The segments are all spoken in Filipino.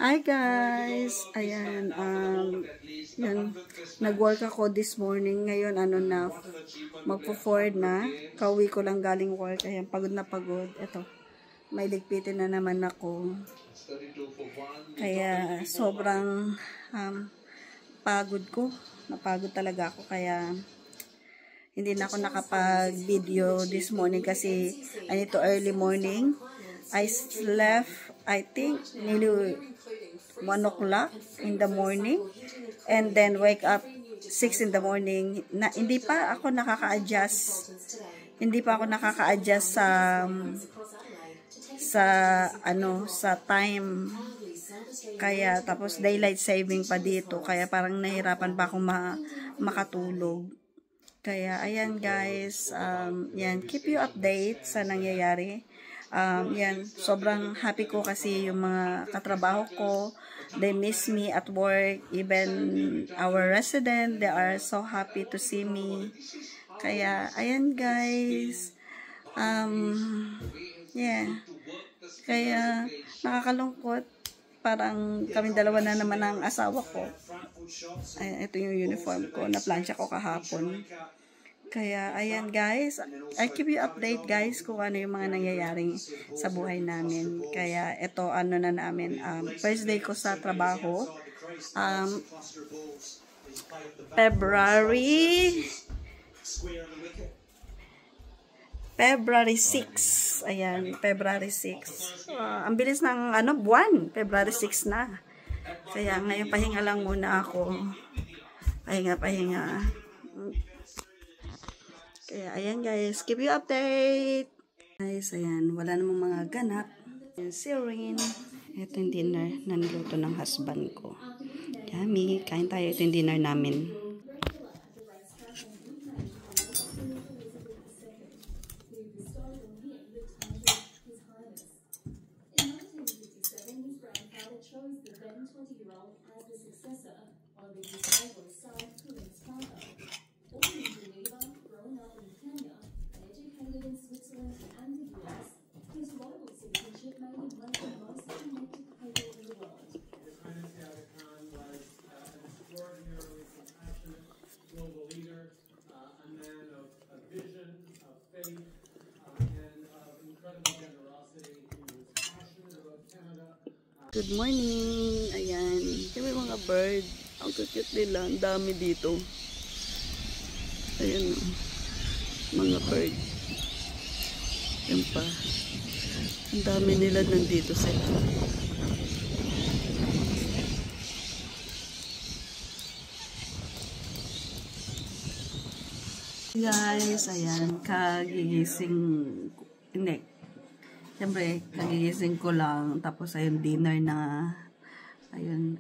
Hi guys! Ayan, yan, nag-work ako this morning. Ngayon, magpo-forward na. Kauwi ko lang galing work. Ayan, pagod na pagod. Ito, may ligpitin na naman ako. Kaya, sobrang pagod ko. Napagod talaga ako. Kaya, hindi na ako nakapag-video this morning kasi I need to early morning. I slept, I think, nearly 1 o'clock in the morning and then wake up 6 in the morning. Hindi pa ako nakaka-adjust. Hindi pa ako nakaka-adjust sa time. Kaya tapos daylight saving pa dito. Kaya parang nahirapan pa ako makatulog. Kaya ayan guys, yan, keep you update sa nangyayari. Yan, sobrang happy ko kasi yung mga katrabaho ko, they miss me at work, even our resident, they are so happy to see me. Kaya, ayan guys, yeah, kaya nakakalungkot, parang kaming dalawa na naman ang asawa ko. Ayan, ito yung uniform ko, na-plancha ko kahapon. Kaya, ayan guys, I keep you update guys kung ano yung mga nangyayari sa buhay namin. Kaya, ito na namin, first day ko sa trabaho, February 6. Ayan, February 6. Ang bilis ng buwan, February 6 na. Kaya, ngayon pahinga lang muna ako. Pahinga. Kaya, ayan guys, keep you update. Guys, ayan, wala namang mga ganap. Ayan, si Rin. Ito yung dinner na niluto ng husband ko. Yummy, kain tayo. Ito yung dinner namin. Good morning! Ayan, kami mga bird. Ang cute nila, ang dami dito. Ayan o, mga bird. Ayan pa. Ang dami nila nandito sila. Guys, ayan, siyempre, kagigising ko lang, tapos ayun, dinner na, ayun,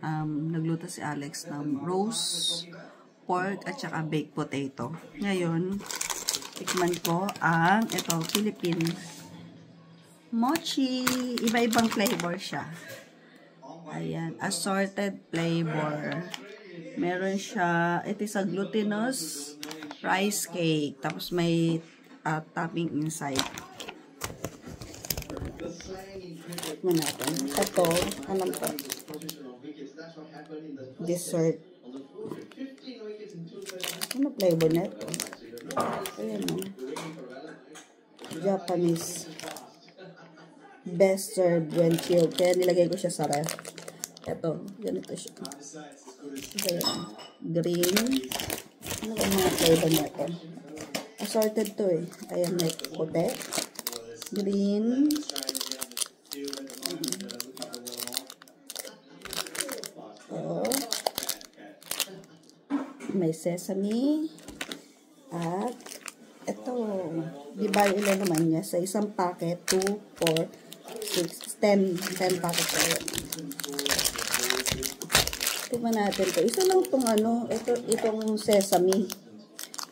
nagluto si Alex ng roast pork at saka baked potato. Ngayon, tikman ko ang, Philippine mochi. Iba-ibang flavor siya. Ayan, assorted flavor. Meron siya, ito is a glutinous rice cake, tapos may topping inside. Tikman natin. Ito, anong to? Dessert. Ano flavor na ito? Ayan o. Japanese. Best served when chilled. Kaya nilagay ko siya sa ref. Ito, ganito siya. Ayan. Green. Ano ba mga flavor na ito? Assorted to eh. Ayan, may puti. Green. May sesame at ito, di ba ilan naman niya sa isang packet, 2, 4, 6, 10 packet tayo. Tingnan natin to. Isa lang tong itong sesame.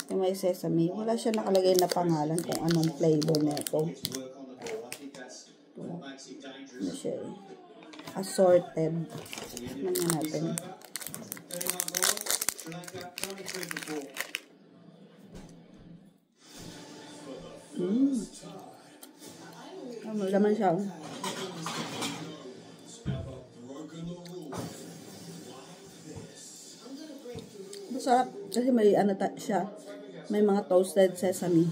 Yung may sesame, wala siya nakalagay na pangalan kung anong flavor nito. Ano siya eh, assorted. Tingnan natin. Laman siya. Masarap kasi may ano siya. May mga toasted sesame.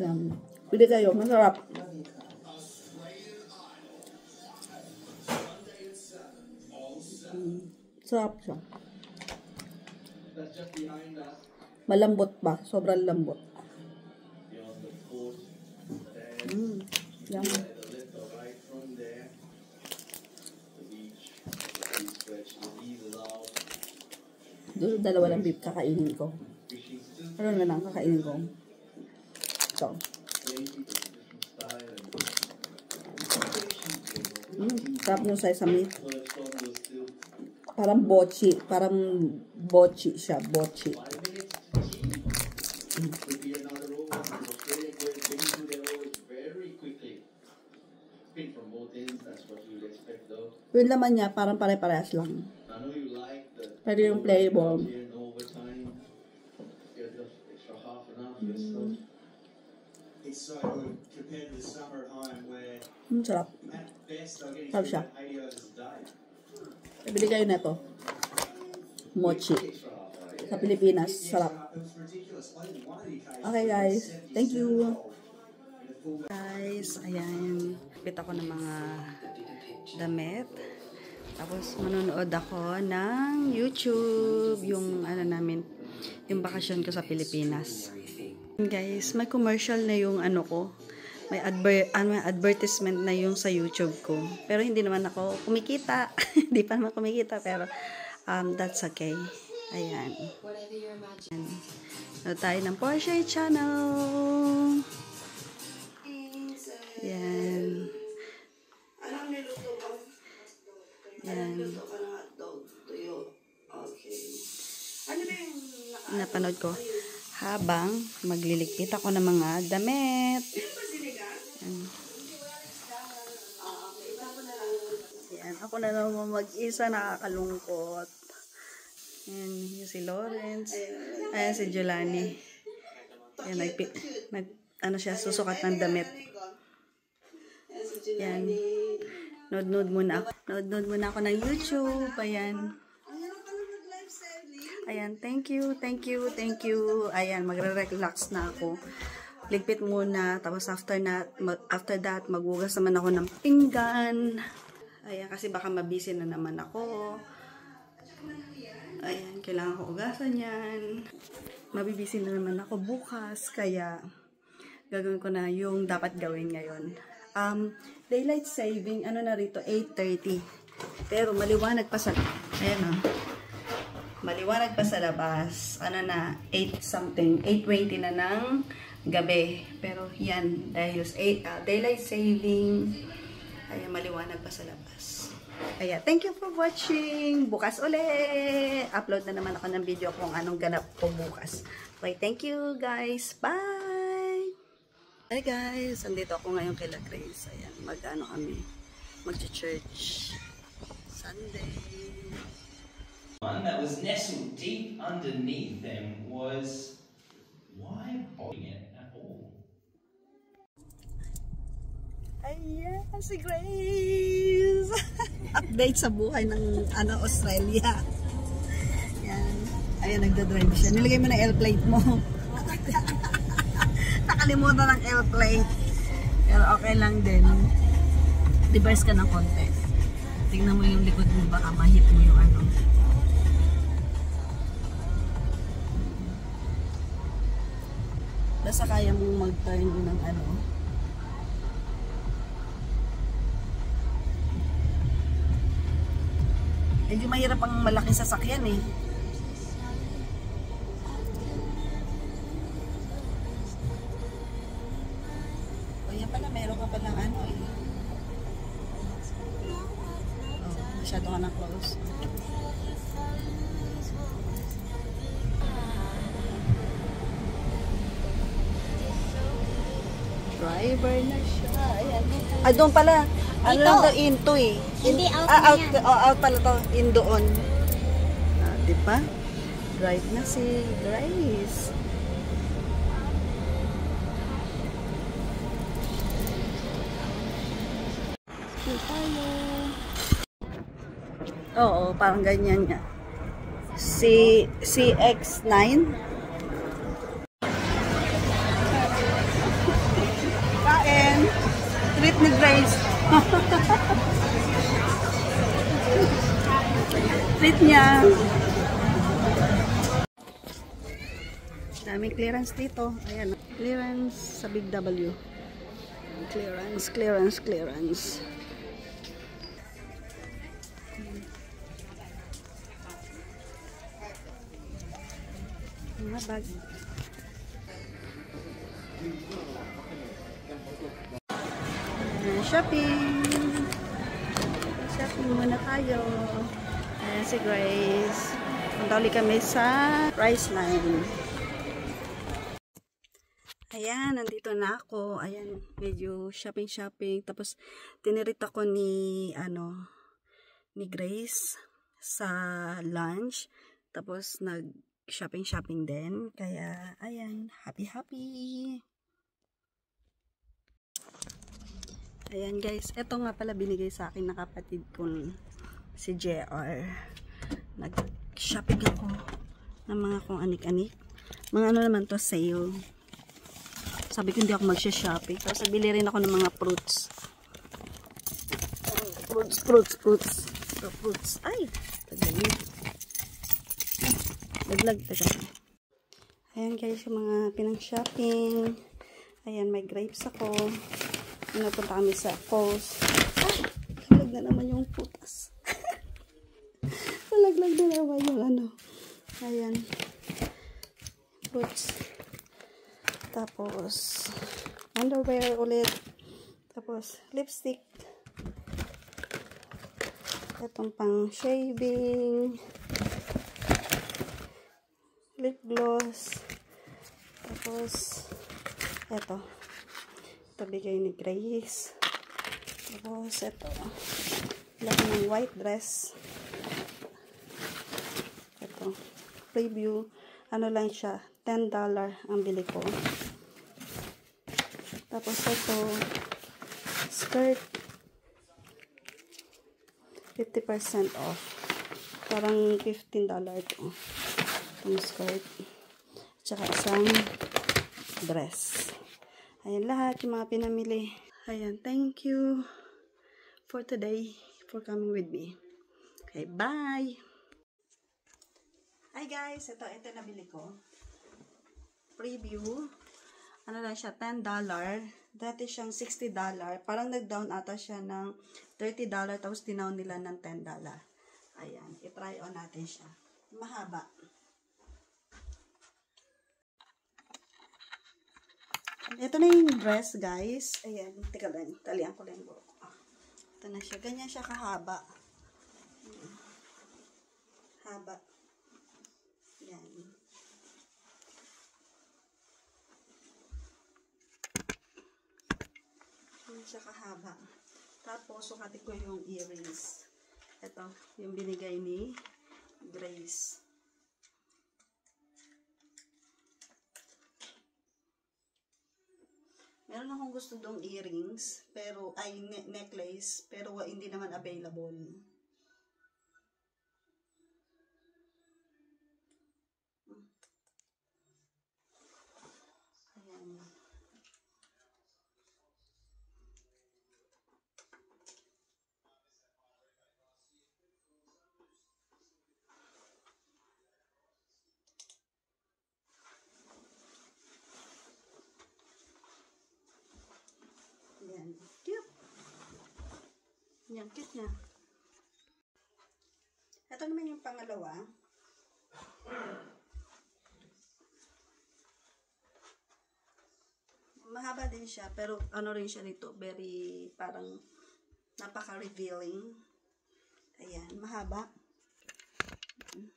Yan. Pili kayo. Masarap. Sarap siya. Malambot ba? Sobrang lambot. Yan. Doon dalawa lang beef kakainin ko. Ano na lang kakainin ko? Ito. Sarap yung sesame. Parang bochi. Parang bochi siya. Bochi. Yung laman niya, parang pare-parehas lang. Pero yung flavor. Sarap. Sarap siya. Bili kayo na ito. Mochi. Sa Pilipinas. Sarap. Okay guys. Thank you. Guys, ayan. Pita ko ng mga damit. Tapos manonood ako ng YouTube. Yung ano namin. Yung bakasyon ko sa Pilipinas. Guys, may commercial na yung ano ko. May advertisement na yung sa YouTube ko. Pero hindi naman ako kumikita. Hindi pa naman kumikita. Pero that's okay. Ayan. So, tayo ng Porsche Channel. Ayan. Anong niluto mo? Ayan. Niluto ka ng hotdog. Tuyo. Okay. Ano ba yung Napanood ko. Habang magliligpit ako ng mga damit. Ayan. Ako na naman mag-isa, nakakalungkot. Ayan, yung si Lawrence. Ayan, si Jelani. Ayan, ano siya, susukat ng damit. Ayan. Nood-nood muna ako. Nood-nood muna ako ng YouTube. Ayan. Ayan, thank you. Ayan, magre-relax na ako. Ligpit muna. Tapos after that, maghugas naman ako ng pinggan. Ayan, kasi baka mabisi na naman ako. Ayan, kailangan ko ugasan yan. Mabibisi na naman ako bukas. Kaya, gagawin ko na yung dapat gawin ngayon. Daylight saving, ano na rito, 8:30. Pero maliwanag pa sa, ayan o. Maliwanag pa sa labas. Ano na, 8 something, 8:20 na ng gabi. Pero yan, dahil daylight saving, ayan, maliwanag pa sa labas. Kaya, thank you for watching. Bukas ulit. Upload na naman ako ng video kung anong ganap ko bukas. Okay, thank you guys. Bye! Hi guys, andito ako ngayon kay La Grace. Ayan, mag-ano kami, mag-church. Sunday. One that was nestled deep underneath them was why botting it at all? Ayan, si Grace! Update sa buhay ng Australia. Ayan. Ayan, nagdadrive siya. Nilagay mo na L-plate mo. Nakalimutan ng L-plate. Pero okay lang din. Reverse ka ng konti. Tingnan mo yung likod mo, baka mahit mo yung ano. Basta kaya mong mag-turn ng ano. Medyo mahirap ang malaking sasakyan eh. O yan pala, meron ka palang ano eh. Oh, masyado ka na close. Driver na siya. Ayan. Ah, doon pala. Ano lang to, into eh. Hindi, out out, na yan. out pala to. In doon. Ah, diba? Drive na si Grace. Tayo. Oo, parang ganyan nga. CX9. Kain. Treat ni Grace. Treat niya. Daming clearance dito. Ayan. Clearance sa Big W. Clearance, clearance, clearance. Mga bag. Shopping. Shopping muna tayo. Ayan si Grace. Punta ulit kami sa Priceline. Ayan, nandito na ako. Ayan, medyo shopping. Tapos, tinirit ako ni Grace sa lunch. Tapos, nag-shopping din. Kaya, ayan, happy. Ayan guys, eto nga pala binigay sa akin ng kapatid kong si JR. Nag-shopping ako ng mga kung anik-anik. Mga ano naman to, sale. Sabi ko hindi ako magsha-shopping. Tapos nabili rin ako ng mga fruits. Fruits. Ay, tagalin. Laglag. Ayan guys, yung mga pinang-shopping. Ayan, may grapes ako. Napunta kami sa Falls. Ay, nalaglag na naman yung putas. Nalaglag na naman yung Ayan. Fruits. Tapos, underwear ulit. Tapos, lipstick. Itong pang shaving. Lip gloss. Tapos, ito bigay ni Grace. Tapos, ito. Lang ng white dress. Ito. Preview. Ano lang siya. $10 ang bili ko. Tapos, ito. Skirt. 50% off. Parang $15 ito. Itong skirt. Tsaka isang dress. Ayan lahat yung mga pinamili. Ayan, thank you for today, for coming with me. Okay, bye! Hi guys, ito nabili ko. Preview. Ano lang siya, $10. Dati siyang $60. Parang nag-down ata siya ng $30, tapos tinown nila ng $10. Ayan, i-try on natin siya. Mahaba. Ito na yung dress, guys. Ayan, teka lang. Talian ko lang yung buhok. Ito na siya. Ganyan siya kahaba. Haba. Ayan. Ganyan siya kahaba. Tapos, sukatin ko yung earrings. Ito, yung binigay ni Grace. Meron akong gusto dong earrings, pero ay necklace, pero hindi naman available. Ayan. Ayan. Cute. Ayan, cute niya. Ito naman yung pangalawa. Mahaba din siya, pero ano rin siya nito, very parang napaka-revealing. Ayan, mahaba. Ayan.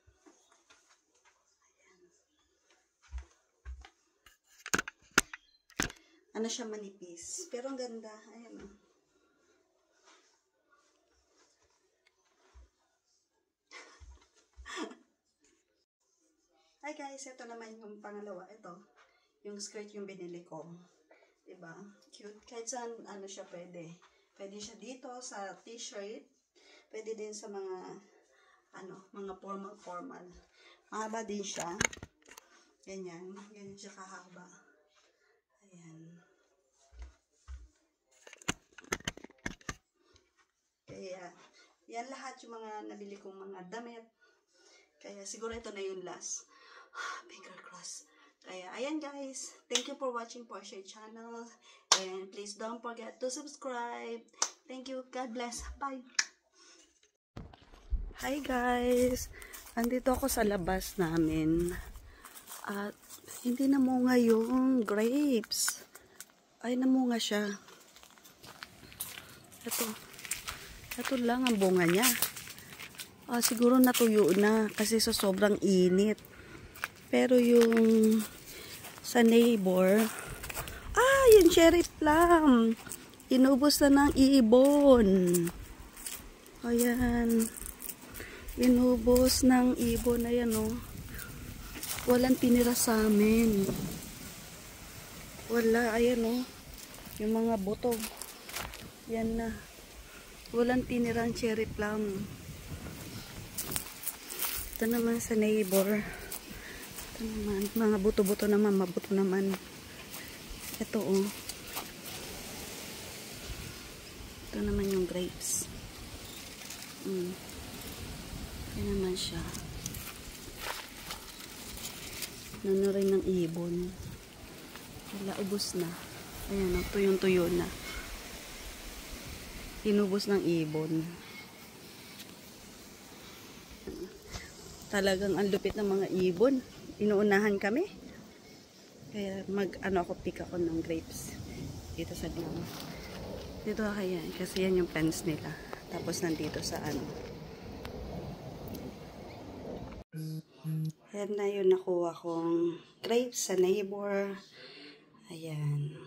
Ano siya, manipis. Pero ang ganda. Ayan o. Hi guys, ito naman yung pangalawa. Ito, yung skirt yung binili ko. Diba? Cute. Kahit saan, siya pwede. Pwede siya dito sa t-shirt. Pwede din sa mga mga formal. Mahaba din siya. Ganyan siya kahaba. Ayan. Kaya, yan lahat yung mga nabili kong mga damit. Kaya siguro ito na yung last. Finger cross. Kaya, ayan guys. Thank you for watching Porsche channel. And please don't forget to subscribe. Thank you. God bless. Bye. Hi guys. Andito ako sa labas namin. At hindi namunga yung grapes. Ay, namunga siya. Ito lang ang bunga niya. Siguro natuyo na kasi sa sobrang init. Pero yung sa neighbor, yung cherry plum. Inubos na ng ibon. Ayan. Inubos ng ibon. Ayan o. Walang tinira sa amin. Wala, ayan o. Yung mga buto. Yan na. Walang tinirang cherry plum. Ito naman sa neighbor. Ito naman. Mga buto-buto naman. Mabuto naman. Ito o. Ito naman yung grapes. Yan naman siya. Nano rin ng ibon. Wala, ubos na. Ayan, tuyong-tuyo na. Inubos ng ibon. Talagang ang lupit ng mga ibon. Inuunahan kami. Kaya pick ako ng grapes. Dito sa dito. Dito kaya, kasi yan yung fence nila. Tapos nandito sa Yan na yung nakuha kong grapes sa neighbor. Ayan.